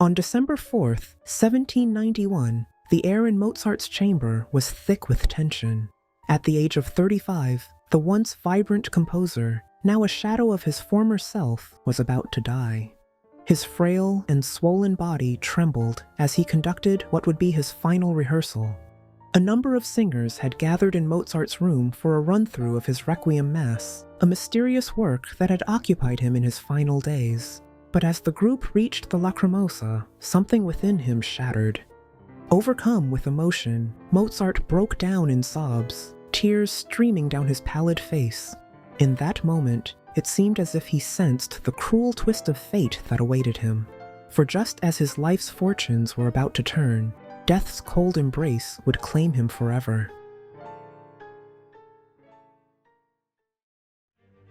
On December 4th, 1791, the air in Mozart's chamber was thick with tension. At the age of 35, the once vibrant composer, now a shadow of his former self, was about to die. His frail and swollen body trembled as he conducted what would be his final rehearsal. A number of singers had gathered in Mozart's room for a run-through of his Requiem Mass, a mysterious work that had occupied him in his final days. But as the group reached the Lacrimosa, something within him shattered. Overcome with emotion, Mozart broke down in sobs, tears streaming down his pallid face. In that moment, it seemed as if he sensed the cruel twist of fate that awaited him. For just as his life's fortunes were about to turn, death's cold embrace would claim him forever.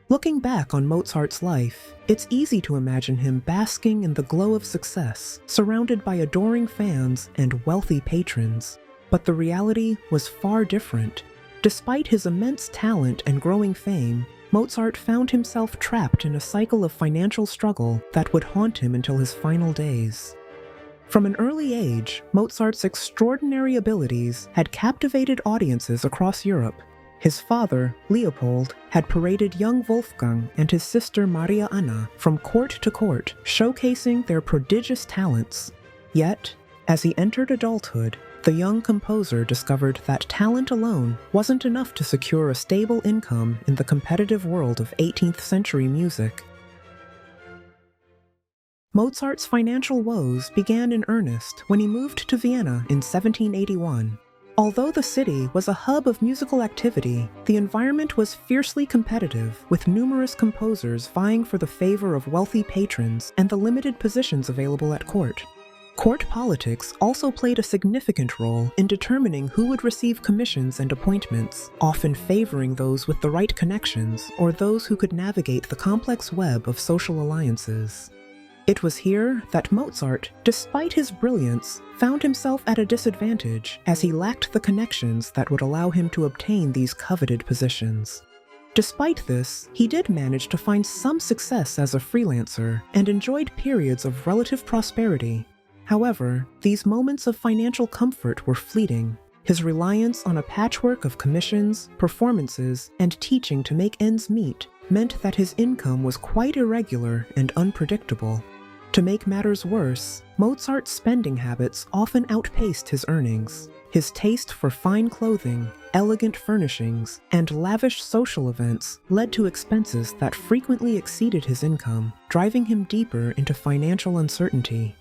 Looking back on Mozart's life, it's easy to imagine him basking in the glow of success, surrounded by adoring fans and wealthy patrons. But the reality was far different. Despite his immense talent and growing fame, Mozart found himself trapped in a cycle of financial struggle that would haunt him until his final days. From an early age, Mozart's extraordinary abilities had captivated audiences across Europe. His father, Leopold, had paraded young Wolfgang and his sister Maria Anna from court to court, showcasing their prodigious talents. Yet, as he entered adulthood, the young composer discovered that talent alone wasn't enough to secure a stable income in the competitive world of 18th century music. Mozart's financial woes began in earnest when he moved to Vienna in 1781. Although the city was a hub of musical activity, the environment was fiercely competitive, with numerous composers vying for the favor of wealthy patrons and the limited positions available at court. Court politics also played a significant role in determining who would receive commissions and appointments, often favoring those with the right connections or those who could navigate the complex web of social alliances. It was here that Mozart, despite his brilliance, found himself at a disadvantage as he lacked the connections that would allow him to obtain these coveted positions. Despite this, he did manage to find some success as a freelancer and enjoyed periods of relative prosperity. However, these moments of financial comfort were fleeting. His reliance on a patchwork of commissions, performances, and teaching to make ends meet meant that his income was quite irregular and unpredictable. To make matters worse, Mozart's spending habits often outpaced his earnings. His taste for fine clothing, elegant furnishings, and lavish social events led to expenses that frequently exceeded his income, driving him deeper into financial uncertainty.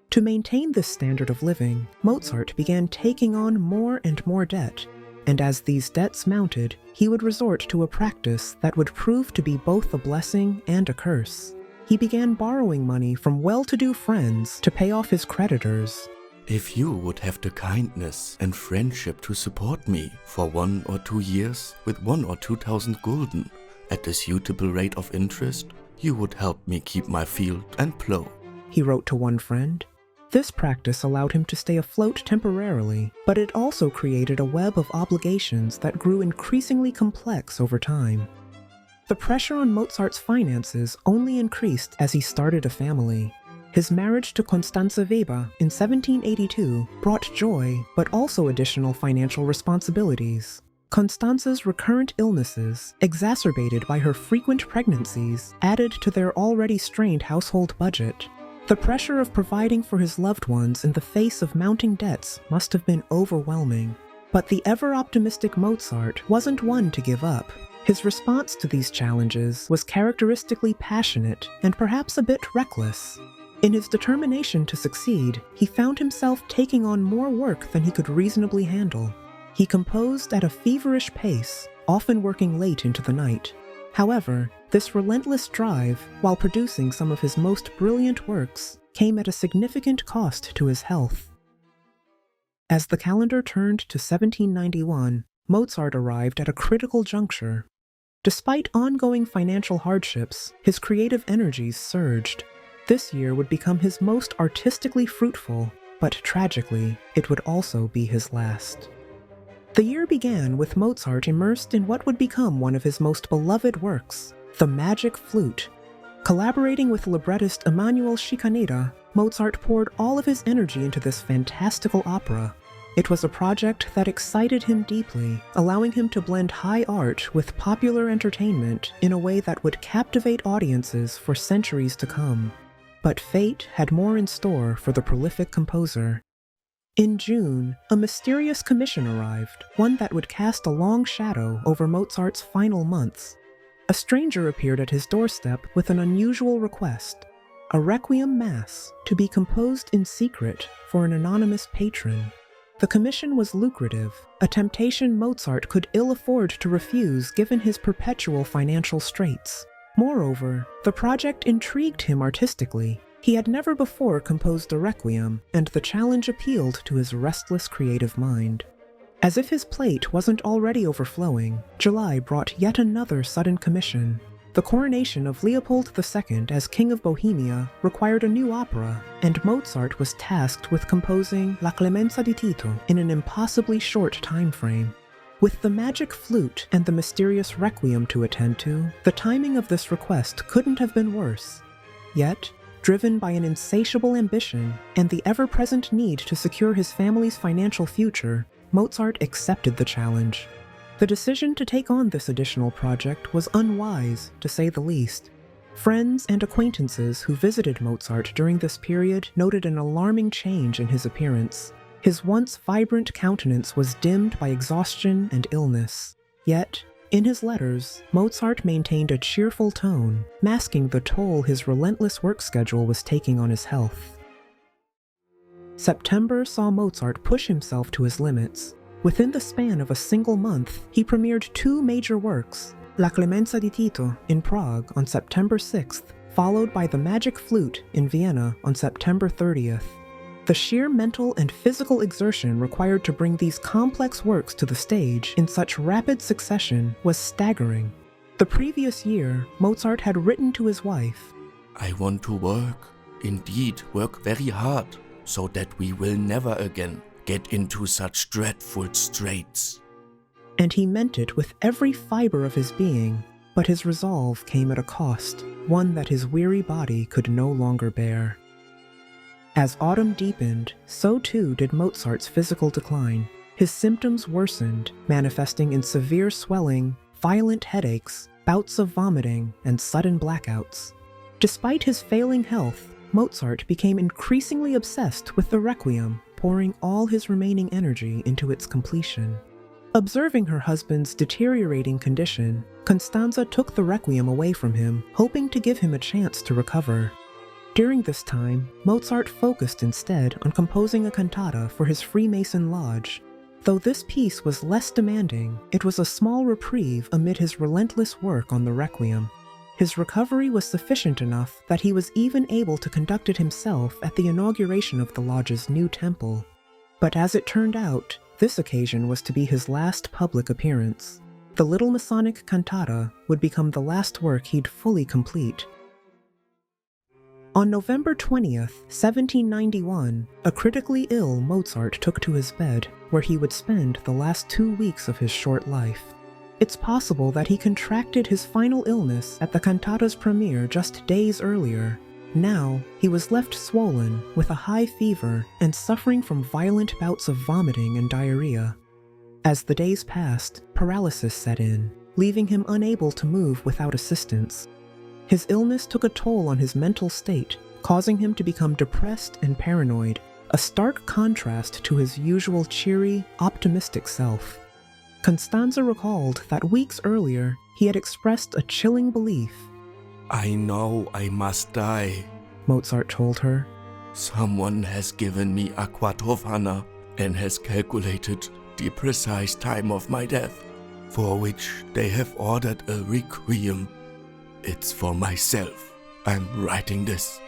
To maintain this standard of living, Mozart began taking on more and more debt, and as these debts mounted, he would resort to a practice that would prove to be both a blessing and a curse. He began borrowing money from well-to-do friends to pay off his creditors. If you would have the kindness and friendship to support me for 1 or 2 years with 1 or 2,000 gulden at a suitable rate of interest, you would help me keep my field and plow, he wrote to one friend. This practice allowed him to stay afloat temporarily, but it also created a web of obligations that grew increasingly complex over time. The pressure on Mozart's finances only increased as he started a family. His marriage to Constanze Weber in 1782 brought joy, but also additional financial responsibilities. Constanze's recurrent illnesses, exacerbated by her frequent pregnancies, added to their already strained household budget. The pressure of providing for his loved ones in the face of mounting debts must have been overwhelming. But the ever-optimistic Mozart wasn't one to give up. His response to these challenges was characteristically passionate and perhaps a bit reckless. In his determination to succeed, he found himself taking on more work than he could reasonably handle. He composed at a feverish pace, often working late into the night. However, this relentless drive, while producing some of his most brilliant works, came at a significant cost to his health. As the calendar turned to 1791, Mozart arrived at a critical juncture. Despite ongoing financial hardships, his creative energies surged. This year would become his most artistically fruitful, but tragically, it would also be his last. The year began with Mozart immersed in what would become one of his most beloved works, the Magic Flute. Collaborating with librettist Emanuel Scicaneda, Mozart poured all of his energy into this fantastical opera. It was a project that excited him deeply, allowing him to blend high art with popular entertainment in a way that would captivate audiences for centuries to come. But fate had more in store for the prolific composer. In June, a mysterious commission arrived, one that would cast a long shadow over Mozart's final months. A stranger appeared at his doorstep with an unusual request: a Requiem Mass to be composed in secret for an anonymous patron. The commission was lucrative, a temptation Mozart could ill afford to refuse given his perpetual financial straits. Moreover, the project intrigued him artistically. He had never before composed a requiem, and the challenge appealed to his restless creative mind. As if his plate wasn't already overflowing, July brought yet another sudden commission. The coronation of Leopold II as King of Bohemia required a new opera, and Mozart was tasked with composing La Clemenza di Tito in an impossibly short time frame. With the magic flute and the mysterious requiem to attend to, the timing of this request couldn't have been worse. Yet, driven by an insatiable ambition and the ever-present need to secure his family's financial future, Mozart accepted the challenge. The decision to take on this additional project was unwise, to say the least. Friends and acquaintances who visited Mozart during this period noted an alarming change in his appearance. His once vibrant countenance was dimmed by exhaustion and illness. Yet, in his letters, Mozart maintained a cheerful tone, masking the toll his relentless work schedule was taking on his health. September saw Mozart push himself to his limits. Within the span of a single month, he premiered two major works, La Clemenza di Tito in Prague on September 6th, followed by The Magic Flute in Vienna on September 30th. The sheer mental and physical exertion required to bring these complex works to the stage in such rapid succession was staggering. The previous year, Mozart had written to his wife, "I want to work, indeed work very hard, so that we will never again get into such dreadful straits." And he meant it with every fiber of his being, but his resolve came at a cost, one that his weary body could no longer bear. As autumn deepened, so too did Mozart's physical decline. His symptoms worsened, manifesting in severe swelling, violent headaches, bouts of vomiting, and sudden blackouts. Despite his failing health, Mozart became increasingly obsessed with the Requiem, pouring all his remaining energy into its completion. Observing her husband's deteriorating condition, Constanza took the Requiem away from him, hoping to give him a chance to recover. During this time, Mozart focused instead on composing a cantata for his Freemason lodge. Though this piece was less demanding, it was a small reprieve amid his relentless work on the Requiem. His recovery was sufficient enough that he was even able to conduct it himself at the inauguration of the lodge's new temple. But as it turned out, this occasion was to be his last public appearance. The Little Masonic Cantata would become the last work he'd fully complete. On November 20th, 1791, a critically ill Mozart took to his bed, where he would spend the last 2 weeks of his short life. It's possible that he contracted his final illness at the cantata's premiere just days earlier. Now, he was left swollen, with a high fever, and suffering from violent bouts of vomiting and diarrhea. As the days passed, paralysis set in, leaving him unable to move without assistance. His illness took a toll on his mental state, causing him to become depressed and paranoid, a stark contrast to his usual cheery, optimistic self. Constanza recalled that weeks earlier, he had expressed a chilling belief. "I know I must die," Mozart told her. "Someone has given me aqua tofana and has calculated the precise time of my death, for which they have ordered a requiem. It's for myself. I'm writing this."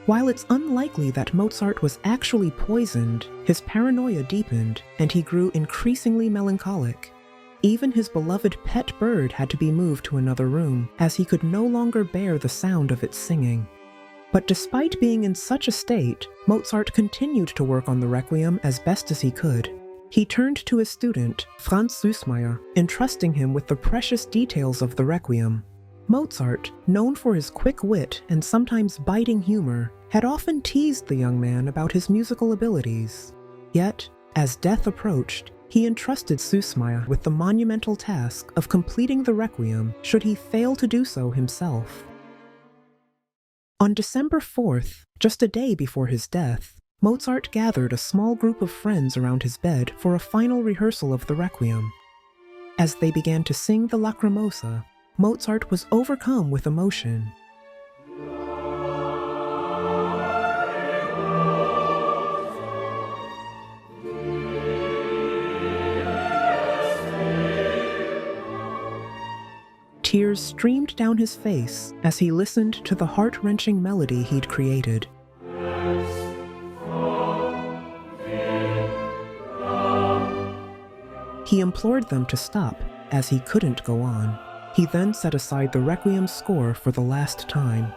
While it's unlikely that Mozart was actually poisoned, his paranoia deepened, and he grew increasingly melancholic. Even his beloved pet bird had to be moved to another room, as he could no longer bear the sound of its singing. But despite being in such a state, Mozart continued to work on the Requiem as best as he could. He turned to his student, Franz Süssmayr, entrusting him with the precious details of the Requiem. Mozart, known for his quick wit and sometimes biting humor, had often teased the young man about his musical abilities. Yet, as death approached, he entrusted Süssmayr with the monumental task of completing the Requiem should he fail to do so himself. On December 4th, just a day before his death, Mozart gathered a small group of friends around his bed for a final rehearsal of the Requiem. As they began to sing the Lacrimosa, Mozart was overcome with emotion. Tears streamed down his face as he listened to the heart-wrenching melody he'd created. He implored them to stop, as he couldn't go on. He then set aside the Requiem score for the last time.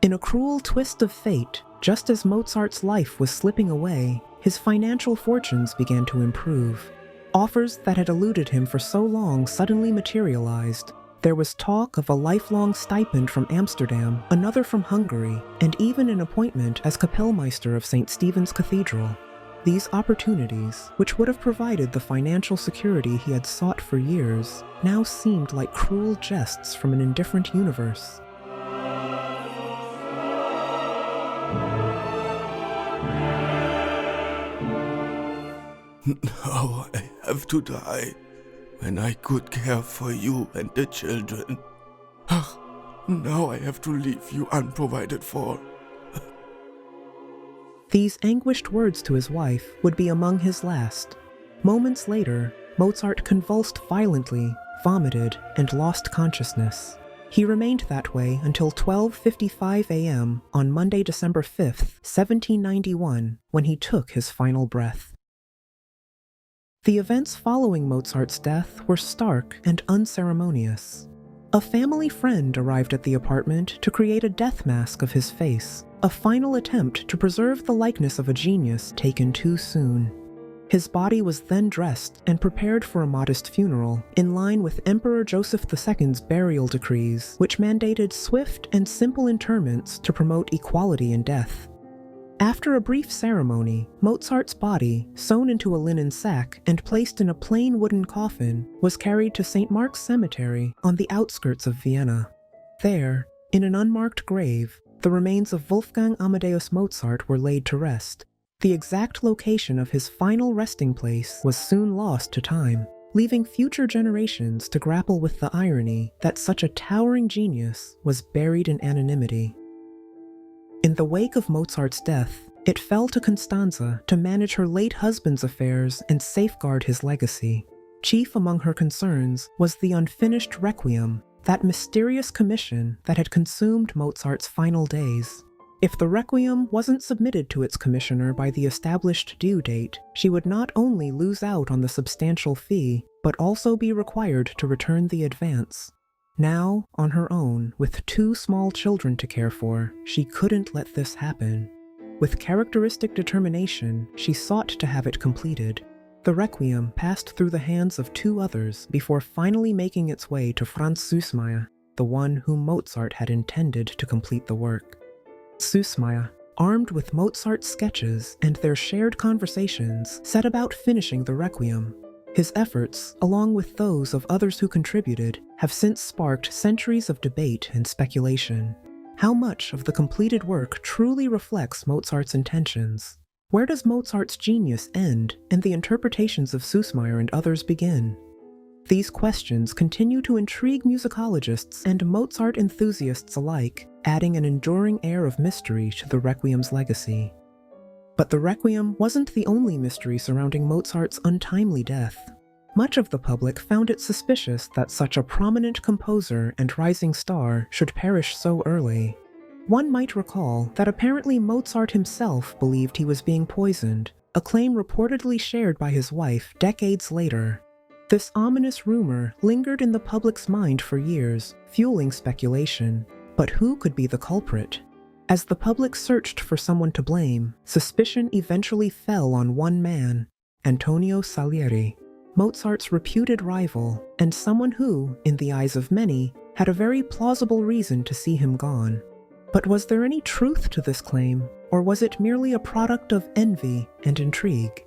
In a cruel twist of fate, just as Mozart's life was slipping away, his financial fortunes began to improve. Offers that had eluded him for so long suddenly materialized. There was talk of a lifelong stipend from Amsterdam, another from Hungary, and even an appointment as Kapellmeister of St. Stephen's Cathedral. These opportunities, which would have provided the financial security he had sought for years, now seemed like cruel jests from an indifferent universe. Now I have to die, when I could care for you and the children. Now I have to leave you unprovided for. These anguished words to his wife would be among his last. Moments later, Mozart convulsed violently, vomited, and lost consciousness. He remained that way until 12:55 a.m. on Monday, December 5th, 1791, when he took his final breath. The events following Mozart's death were stark and unceremonious. A family friend arrived at the apartment to create a death mask of his face, a final attempt to preserve the likeness of a genius taken too soon. His body was then dressed and prepared for a modest funeral, in line with Emperor Joseph II's burial decrees, which mandated swift and simple interments to promote equality in death. After a brief ceremony, Mozart's body, sewn into a linen sack and placed in a plain wooden coffin, was carried to St. Mark's Cemetery on the outskirts of Vienna. There, in an unmarked grave, the remains of Wolfgang Amadeus Mozart were laid to rest. The exact location of his final resting place was soon lost to time, leaving future generations to grapple with the irony that such a towering genius was buried in anonymity. In the wake of Mozart's death, it fell to Constanza to manage her late husband's affairs and safeguard his legacy. Chief among her concerns was the unfinished Requiem, that mysterious commission that had consumed Mozart's final days. If the Requiem wasn't submitted to its commissioner by the established due date, she would not only lose out on the substantial fee, but also be required to return the advance. Now, on her own, with 2 small children to care for, she couldn't let this happen. With characteristic determination, she sought to have it completed. The Requiem passed through the hands of 2 others before finally making its way to Franz Süssmayr, the one whom Mozart had intended to complete the work. Süssmayr, armed with Mozart's sketches and their shared conversations, set about finishing the Requiem. His efforts, along with those of others who contributed, have since sparked centuries of debate and speculation. How much of the completed work truly reflects Mozart's intentions? Where does Mozart's genius end and the interpretations of Süssmayr and others begin? These questions continue to intrigue musicologists and Mozart enthusiasts alike, adding an enduring air of mystery to the Requiem's legacy. But the Requiem wasn't the only mystery surrounding Mozart's untimely death. Much of the public found it suspicious that such a prominent composer and rising star should perish so early. One might recall that apparently Mozart himself believed he was being poisoned, a claim reportedly shared by his wife decades later. This ominous rumor lingered in the public's mind for years, fueling speculation. But who could be the culprit? As the public searched for someone to blame, suspicion eventually fell on one man, Antonio Salieri. Mozart's reputed rival, and someone who, in the eyes of many, had a very plausible reason to see him gone. But was there any truth to this claim, or was it merely a product of envy and intrigue?